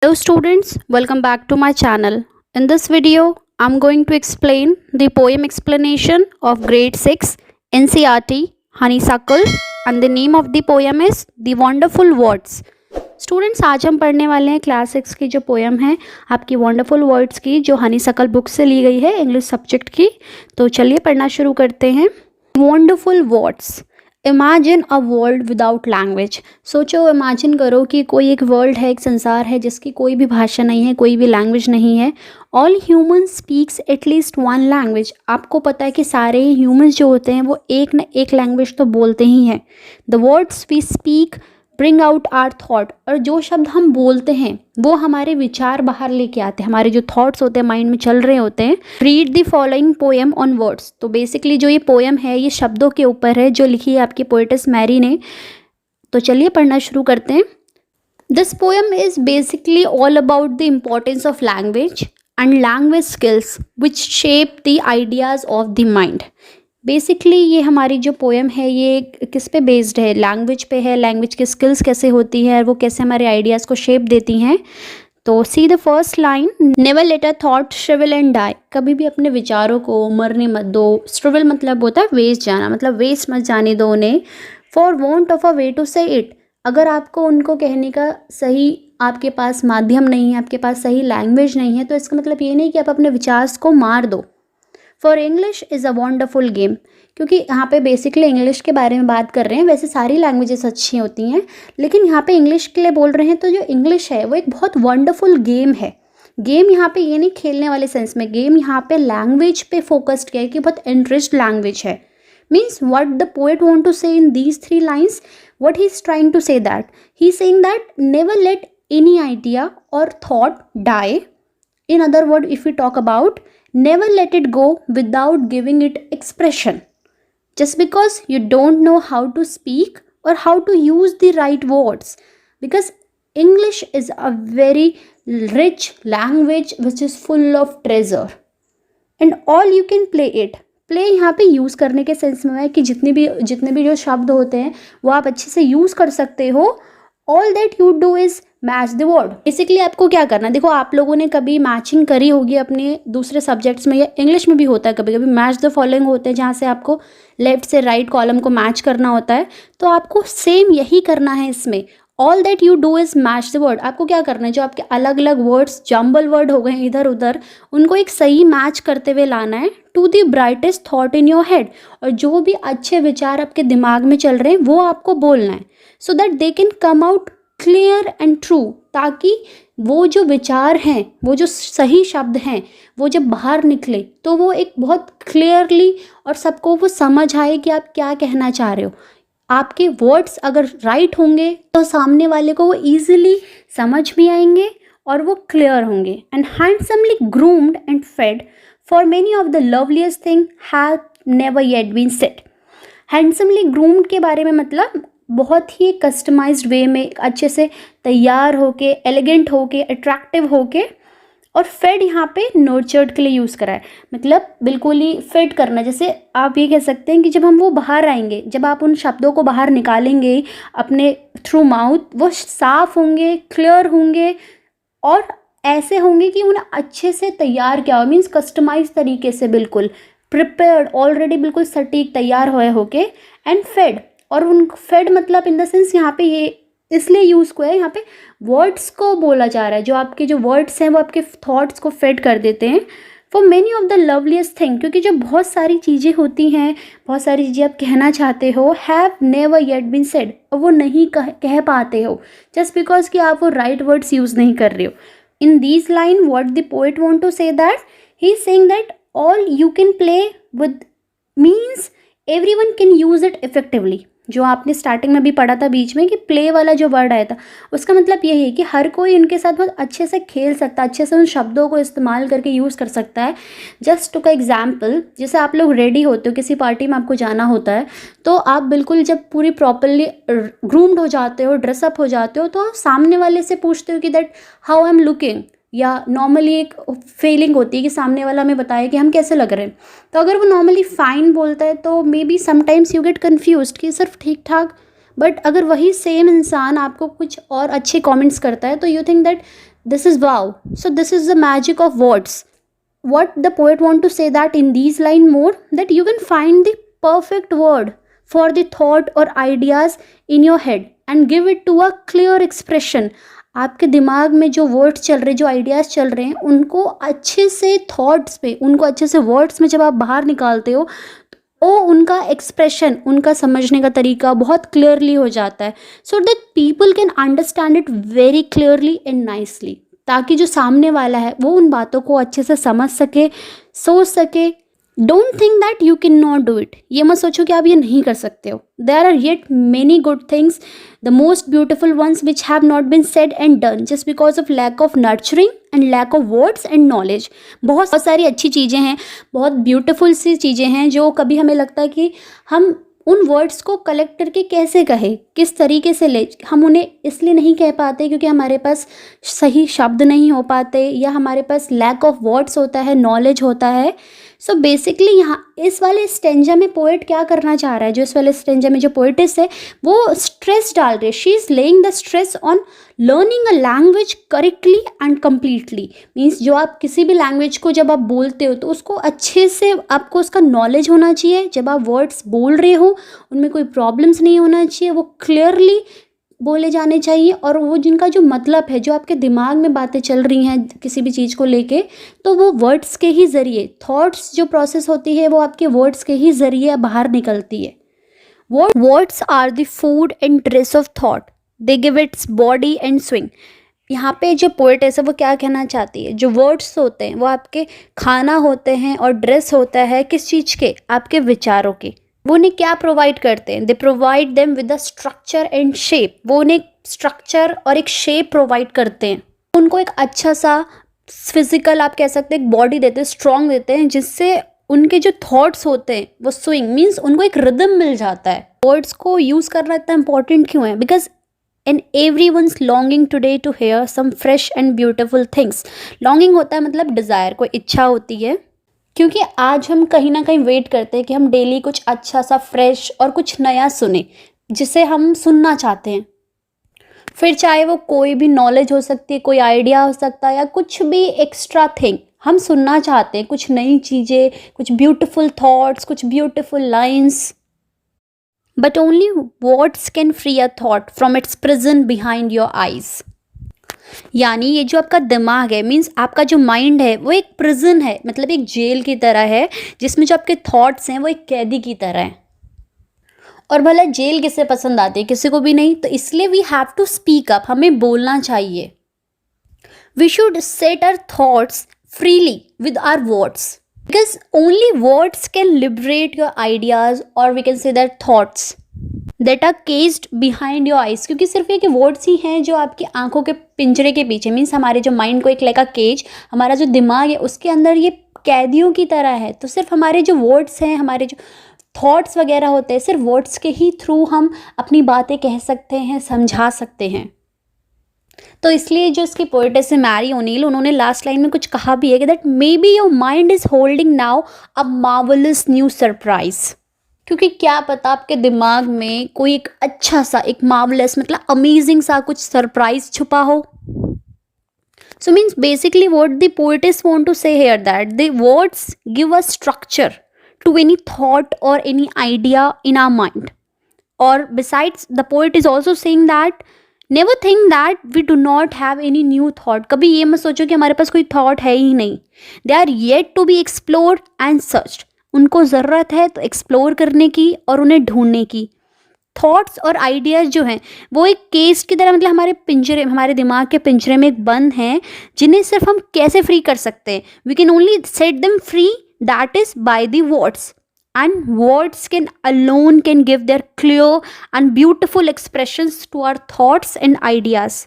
Hello students, welcome back to my channel. In this video, I'm going to explain the poem explanation of grade 6 NCERT Honeysuckle and the name of the poem is The Wonderful Words. Students आज हम पढ़ने वाले हैं class 6 की जो poem है आपकी wonderful words की, जो हनीसकल बुक से ली गई है इंग्लिश सब्जेक्ट की। तो चलिए पढ़ना शुरू करते हैं। Wonderful words. Imagine a world without language. सोचो, इमेजिन करो कि कोई एक वर्ल्ड है, एक संसार है जिसकी कोई भी भाषा नहीं है, कोई भी लैंग्वेज नहीं है। All human speaks at least one language. आपको पता है कि सारे ह्यूमंस जो होते हैं वो एक न एक लैंग्वेज तो बोलते ही हैं। The words we speak bring out our thought. और जो शब्द हम बोलते हैं वो हमारे विचार बाहर लेके आते हैं, हमारे जो थॉट्स होते हैं माइंड में चल रहे होते हैं। Read the following poem on words. तो बेसिकली जो ये पोएम है ये शब्दों के ऊपर है, जो लिखी है आपकी पोएटेस मैरी ने। तो चलिए पढ़ना शुरू करते हैं। This poem is basically all about the importance of language and language skills which shape the ideas of the mind. Basically ये हमारी जो पोएम है ये किस पे बेस्ड है? लैंग्वेज पे है। लैंग्वेज की स्किल्स कैसे होती है और वो कैसे हमारे आइडियाज़ को शेप देती हैं। तो see the first line, never let a thought shrivel and die. कभी भी अपने विचारों को मरने मत दो। श्रिवल मतलब होता है वेस्ट जाना, मतलब वेस्ट मत जाने दो उन्हें। For want of a way to say it. अगर आपको उनको कहने का सही आपके पास माध्यम नहीं है, आपके पास सही लैंग्वेज नहीं है, तो इसका मतलब ये नहीं कि आप अपने विचार को मार दो। For English is a wonderful game. क्योंकि यहाँ पे बेसिकली इंग्लिश के बारे में बात कर रहे हैं। वैसे सारी लैंग्वेजेस अच्छी होती हैं, लेकिन यहाँ पे इंग्लिश के लिए बोल रहे हैं। तो जो इंग्लिश है वो एक बहुत वंडरफुल गेम है। गेम यहाँ पे ये नहीं खेलने वाले सेंस में, गेम यहाँ पे लैंग्वेज पे फोकस्ड किया है कि बहुत इंटरेस्ट लैंग्वेज है। Means what the poet want to say in these 3 lines, what he is trying to say that he is saying that never let any idea or thought die. In other words, if we talk about, never let it go without giving it expression. Just because you don't know how to speak or how to use the right words. Because English is a very rich language which is full of treasure. And all you can play it. Play यहाँ पे use करने के sense में है कि जितने भी जो शब्द होते हैं वो आप अच्छे से यूज़ कर सकते हो। All that you do is match the word. Basically आपको क्या करना है, देखो आप लोगों ने कभी मैचिंग करी होगी अपने दूसरे सब्जेक्ट्स में, या इंग्लिश में भी होता है कभी कभी मैच द फॉलोइंग होते हैं, जहाँ से आपको लेफ्ट से राइट कॉलम को मैच करना होता है। तो आपको सेम यही करना है इसमें। All that you do is match the word. आपको क्या करना है, जो आपके अलग अलग वर्ड्स जम्बल वर्ड हो गए इधर उधर, उनको एक सही मैच करते हुए लाना है to the brightest thought in your head. और जो भी अच्छे विचार आपके दिमाग में चल रहे हैं वो आपको बोलना है, so that they can come out clear and true. ताकि वो जो विचार हैं, वो जो सही शब्द हैं, वो जब बाहर निकले तो वो एक बहुत क्लियरली और सबको वो समझ आए कि आप क्या कहना चाह रहे हो। आपके वर्ड्स अगर राइट होंगे तो सामने वाले को वो ईजिली समझ भी आएंगे और वो क्लियर होंगे। And handsomely groomed and fed for many of the loveliest thing have never yet been said. Handsomely groomed के बारे में मतलब बहुत ही कस्टमाइज्ड वे में अच्छे से तैयार होके, एलिगेंट होके, अट्रैक्टिव होके। और फेड यहाँ पे नर्चर्ड के लिए यूज़ करा है, मतलब बिल्कुल ही फेड करना। जैसे आप ये कह सकते हैं कि जब हम वो बाहर आएंगे, जब आप उन शब्दों को बाहर निकालेंगे अपने थ्रू माउथ, वो साफ होंगे, क्लियर होंगे और ऐसे होंगे कि उन्हें अच्छे से तैयार किया हो। मीन्स कस्टमाइज तरीके से, बिल्कुल प्रिपेयर्ड, ऑलरेडी बिल्कुल सटीक तैयार हुए होके। एंड फेड, और उन फेड मतलब इन द सेंस यहाँ पे ये इसलिए यूज़ को है, यहाँ पे वर्ड्स को बोला जा रहा है। जो आपके जो वर्ड्स हैं वो आपके थॉट्स को फेड कर देते हैं। For many of the loveliest thing, क्योंकि जो बहुत सारी चीज़ें होती हैं, बहुत सारी चीज़ें आप कहना चाहते हो, have never yet been said, और वो नहीं कह पाते हो जस्ट बिकॉज कि आप वो राइट वर्ड्स यूज़ नहीं कर रहे हो। In these line what the poet want to say that he is saying that all you can play with means everyone can use it effectively. जो आपने स्टार्टिंग में भी पढ़ा था बीच में कि प्ले वाला जो वर्ड आया था, उसका मतलब यही है कि हर कोई उनके साथ बहुत अच्छे से खेल सकता है, अच्छे से उन शब्दों को इस्तेमाल करके यूज़ कर सकता है। जस्ट टू का एग्जाम्पल, जैसे आप लोग रेडी होते हो, किसी पार्टी में आपको जाना होता है, तो आप बिल्कुल जब पूरी प्रॉपरली ग्रूम्ड हो जाते हो, ड्रेसअप हो जाते हो, तो सामने वाले से पूछते हो कि that how I am looking, या नॉर्मली एक फीलिंग होती है कि सामने वाला हमें बताए कि हम कैसे लग रहे हैं। तो अगर वो नॉर्मली फाइन बोलता है तो may be sometimes you get confused कि सिर्फ ठीक ठाक, बट अगर वही सेम इंसान आपको कुछ और अच्छे कमेंट्स करता है तो you think that This is wow. So this is the magic of words. What the poet want to say that in these line more, that you can find the perfect word for the thought or ideas in your head and give it to a clear expression. आपके दिमाग में जो words चल रहे, जो ideas चल रहे हैं, उनको अच्छे से थॉट्स पे, उनको अच्छे से वर्ड्स में जब आप बाहर निकालते हो तो उनका एक्सप्रेशन, उनका समझने का तरीका बहुत क्लियरली हो जाता है, so that people can understand it very clearly and nicely, ताकि जो सामने वाला है वो उन बातों को अच्छे से समझ सके, सोच सके. Don't think that you can not do it. ये मत सोचो कि आप ये नहीं कर सकते हो. There are yet many good things, the most beautiful ones which have not been said and done just because of lack of nurturing and lack of words and knowledge. बहुत सारी अच्छी चीज़ें हैं, बहुत ब्यूटीफुल सी चीज़ें हैं जो कभी हमें लगता है कि हम उन वर्ड्स को कलेक्ट करके कैसे कहें, किस तरीके से ले, हम उन्हें इसलिए नहीं कह पाते क्योंकि हमारे पास सही शब्द नहीं हो पाते, या हमारे पास लैक ऑफ वर्ड्स होता है, नॉलेज होता है. सो बेसिकली यहाँ इस वाले स्टेंजा में पोएट क्या करना चाह रहा है, जो इस वाले स्टेंजा में जो पोएटिस है वो स्ट्रेस डाल रही है. She is laying the stress on learning a language correctly and completely. Means जो आप किसी भी लैंग्वेज को जब आप बोलते हो तो उसको अच्छे से आपको उसका नॉलेज होना चाहिए. जब आप वर्ड्स बोल रहे हो उनमें कोई प्रॉब्लम्स नहीं होना चाहिए, वो क्लियरली बोले जाने चाहिए, और वो जिनका जो मतलब है, जो आपके दिमाग में बातें चल रही हैं किसी भी चीज़ को लेके, तो वो वर्ड्स के ही ज़रिए, थॉट्स जो प्रोसेस होती है वो आपके वर्ड्स के ही ज़रिए बाहर निकलती है. Words are the food and dress of thought, they give its body and swing. यहाँ पे जो पोएटेस है वो क्या कहना चाहती है, जो वर्ड्स होते हैं वो आपके खाना होते हैं और ड्रेस होता है किस चीज़ के, आपके विचारों के. वो उन्हें क्या प्रोवाइड करते हैं, they provide them with the structure and shape. वो उन्हें स्ट्रक्चर और एक शेप प्रोवाइड करते हैं, उनको एक अच्छा सा फिजिकल, आप कह सकते हैं, एक बॉडी देते हैं, स्ट्रॉन्ग देते हैं, जिससे उनके जो थॉट्स होते हैं वो स्विंग, मीन्स उनको एक रिदम मिल जाता है. वर्ड्स को यूज़ करना इतना इंपॉर्टेंट क्यों है, because and everyone's longing today to hear some fresh and beautiful things. Longing होता है मतलब डिज़ायर, कोई इच्छा होती है, क्योंकि आज हम कहीं ना कहीं वेट करते हैं कि हम डेली कुछ अच्छा सा फ्रेश और कुछ नया सुने, जिसे हम सुनना चाहते हैं. फिर चाहे वो कोई भी नॉलेज हो सकती है, कोई आइडिया हो सकता है, या कुछ भी एक्स्ट्रा थिंग हम सुनना चाहते हैं, कुछ नई चीज़ें, कुछ ब्यूटीफुल थॉट्स, कुछ beautiful lines. But only words can free a thought from its prison behind your eyes. यानी ये जो आपका दिमाग है, मीन्स आपका जो माइंड है, वो एक प्रिजन है, मतलब एक जेल की तरह है, जिसमें जो आपके थॉट्स हैं वो एक कैदी की तरह हैं. और भला जेल किसे पसंद आती है, किसी को भी नहीं. तो इसलिए we have to speak up, हमें बोलना चाहिए. We should set our thoughts freely with our words, because only words can liberate your ideas, और we can say that thoughts that are caged behind your eyes. क्योंकि सिर्फ ये कि words ही हैं जो आपकी आंखों के पिंजरे के पीछे, मीन्स हमारे जो माइंड को एक लाइक अ केज, हमारा जो दिमाग है उसके अंदर ये कैदियों की तरह है. तो सिर्फ हमारे जो वर्ड्स हैं, हमारे जो थॉट्स वगैरह होते हैं, सिर्फ वर्ड्स के ही थ्रू हम अपनी बातें कह सकते हैं, समझा सकते हैं. तो इसलिए जो इसकी पोएटेस है मैरी ओनील, उन्होंने लास्ट लाइन में कुछ कहा भी है कि that may be your mind is holding now a marvellous new surprise. क्योंकि क्या पता आपके दिमाग में कोई एक अच्छा सा, एक मार्वलस मतलब अमेजिंग सा कुछ सरप्राइज छुपा हो. So means basically what the poetess want to say here, that the words give a structure to any thought or any idea in our mind. Or besides, the poet is also saying that never think that we do not have any new thought. कभी ये मत सोचो कि हमारे पास कोई thought है ही नहीं. They are yet to be explored and searched. उनको ज़रूरत है तो एक्सप्लोर करने की और उन्हें ढूंढने की. थॉट्स और आइडियाज़ जो हैं वो एक केस की तरह, मतलब हमारे पिंजरे, हमारे दिमाग के पिंजरे में एक बंद हैं, जिन्हें सिर्फ हम कैसे फ्री कर सकते हैं. We can only set them free, that is by the words, and words can alone can give their clear and beautiful expressions to our thoughts and ideas.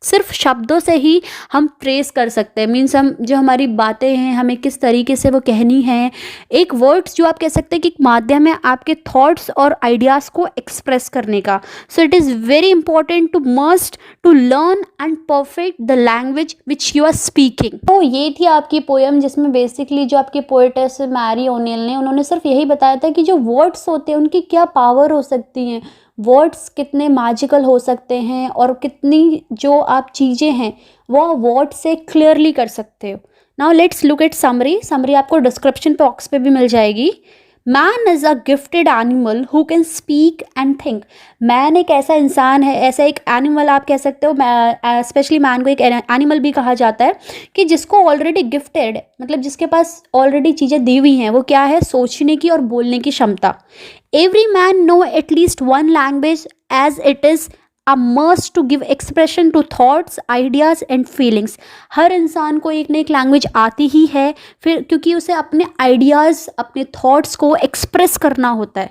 सिर्फ शब्दों से ही हम ट्रेस कर सकते हैं, मीन्स हम जो हमारी बातें हैं हमें किस तरीके से वो कहनी है. एक वर्ड्स जो आप कह सकते हैं कि एक माध्यम है आपके थॉट्स और आइडियाज़ को एक्सप्रेस करने का. So it is very important to must to learn and perfect the language which you are speaking. तो ये थी आपकी पोएम, जिसमें बेसिकली जो आपकी पोएटेस मैरी ओनील ने, उन्होंने सिर्फ यही बताया था कि जो वर्ड्स होते हैं उनकी क्या पावर हो सकती हैं, वर्ड्स कितने मैजिकल हो सकते हैं और कितनी जो आप चीज़ें हैं वो वर्ड से क्लियरली कर सकते हो। Now let's look at summary आपको डिस्क्रिप्शन बॉक्स पे भी मिल जाएगी। Man is a gifted animal who can speak and think. Man एक ऐसा इंसान है, ऐसा एक एनिमल आप कह सकते हो, स्पेशली मैन को एक एनिमल भी कहा जाता है कि जिसको ऑलरेडी गिफ्टेड, मतलब जिसके पास ऑलरेडी चीज़ें दी हुई हैं, वो क्या है, सोचने की और बोलने की क्षमता। Every man know at least one language as it is a must to give expression to thoughts, ideas and feelings. हर इंसान को एक ना एक लैंग्वेज आती ही है, फिर क्योंकि उसे अपने आइडियाज़, अपने थॉट्स को एक्सप्रेस करना होता है।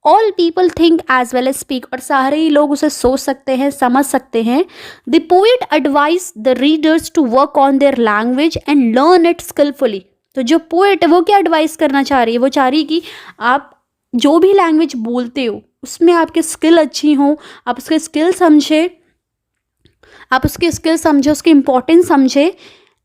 All people think as well as speak, और सारे ही लोग उसे सोच सकते हैं, समझ सकते हैं। The poet advise the readers to work on their language and learn it skilfully. तो जो पोएट है वो क्या एडवाइस करना चाह रही है, वो चाह रही है कि आप जो भी लैंग्वेज बोलते हो उसमें आपकी स्किल अच्छी हो, आप उसके स्किल समझे, उसकी इंपॉर्टेंस समझे।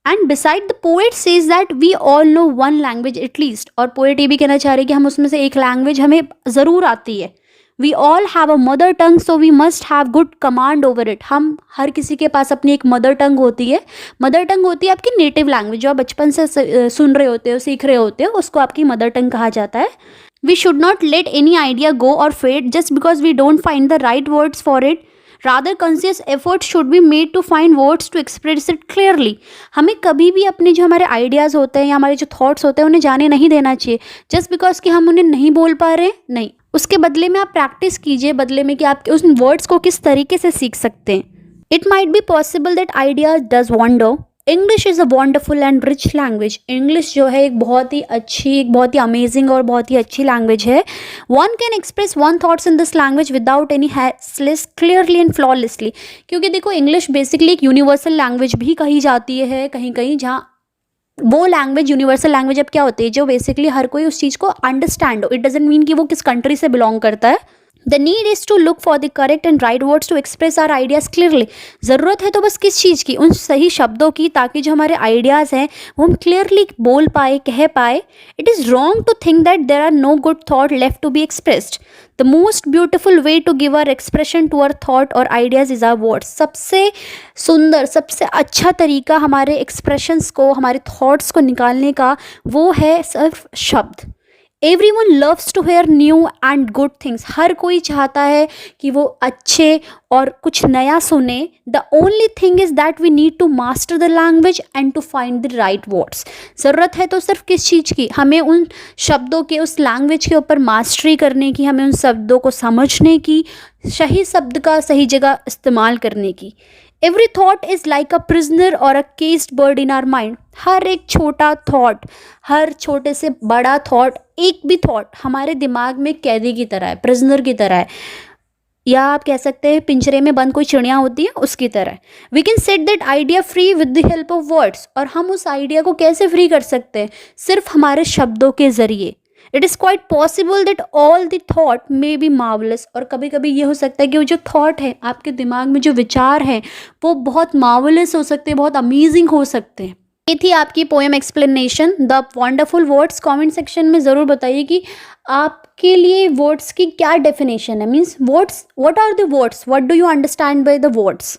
And beside the poet says that we all know one language at least, और पोएट ये भी कहना चाह रही है कि हम उसमें से एक लैंग्वेज हमें ज़रूर आती है। We all have a mother tongue so we must have good command over it. हम हर किसी के पास अपनी एक मदर टंग होती है। मदर टंग होती है आपकी नेटिव लैंग्वेज, जो आप बचपन से सुन रहे होते हो, सीख रहे होते हो, उसको आपकी मदर टंग कहा जाता है। We should not let any idea go or fade just because we don't find the right words for it. Rather, conscious effort should be made to find words to express it clearly. हमें कभी भी अपने जो हमारे ideas होते हैं या हमारे जो थॉट्स होते हैं उन्हें जाने नहीं देना चाहिए जस्ट बिकॉज कि हम उन्हें नहीं बोल पा रहे हैं। नहीं, उसके बदले में आप प्रैक्टिस कीजिए, बदले में कि आप उस वर्ड्स को किस तरीके से सीख सकते हैं। It might be possible that ideas does wonder. English is a wonderful and rich language. English जो है एक बहुत ही अच्छी, एक बहुत ही अमेजिंग और बहुत ही अच्छी लैंग्वेज है। One can express one thoughts in this language without any hassles, clearly and flawlessly. क्योंकि देखो इंग्लिश बेसिकली एक यूनिवर्सल लैंग्वेज भी कही जाती है कहीं कहीं, जहाँ वो लैंग्वेज, यूनिवर्सल लैंग्वेज अब क्या होती है, जो बेसिकली हर कोई उस चीज़ को अंडरस्टैंड हो। इट डजंट मीन कि वो किस कंट्री से बिलोंग करता है। The need is to look for the correct and right words to express our ideas clearly. ज़रूरत है तो बस किस चीज़ की, उन सही शब्दों की, ताकि जो हमारे आइडियाज़ हैं वो हम क्लियरली बोल पाए, कह पाए। It is wrong to think that there are no good thought left to be expressed. The most beautiful way to give our expression to our thought और आइडियाज़ इज़ आर वर्ड्स। सबसे सुंदर, सबसे अच्छा तरीका हमारे एक्सप्रेशंस को, हमारे thoughts को निकालने का वो है सिर्फ शब्द। Everyone loves to hear new and good things. हर कोई चाहता है कि वो अच्छे और कुछ नया सुने। The only thing is that we need to master the language and to find the right words. ज़रूरत है तो सिर्फ किस चीज़ की, हमें उन शब्दों के, उस लैंग्वेज के ऊपर मास्टरी करने की, हमें उन शब्दों को समझने की, सही शब्द का सही जगह इस्तेमाल करने की। Every thought is like a prisoner or a caged bird in our mind. हर एक छोटा थॉट, हर छोटे से बड़ा थॉट, एक भी थॉट हमारे दिमाग में कैदी की तरह है, प्रिजनर की तरह है, या आप कह सकते हैं पिंजरे में बंद कोई चिड़िया होती है उसकी तरह। We can set that idea free with the help of words. और हम उस आइडिया को कैसे फ्री कर सकते हैं, सिर्फ हमारे शब्दों के ज़रिए। It is quite possible that all the thought may be marvellous. और कभी कभी ये हो सकता है कि वो जो थॉट है, आपके दिमाग में जो विचार हैं, वो बहुत मार्वलस हो सकते हैं, बहुत अमेजिंग हो सकते हैं। ये थी आपकी poem explanation the wonderful words. Comment section में ज़रूर बताइए कि आपके लिए वर्ड्स की क्या डेफिनेशन है, means words, what are the words, what do you understand by the words.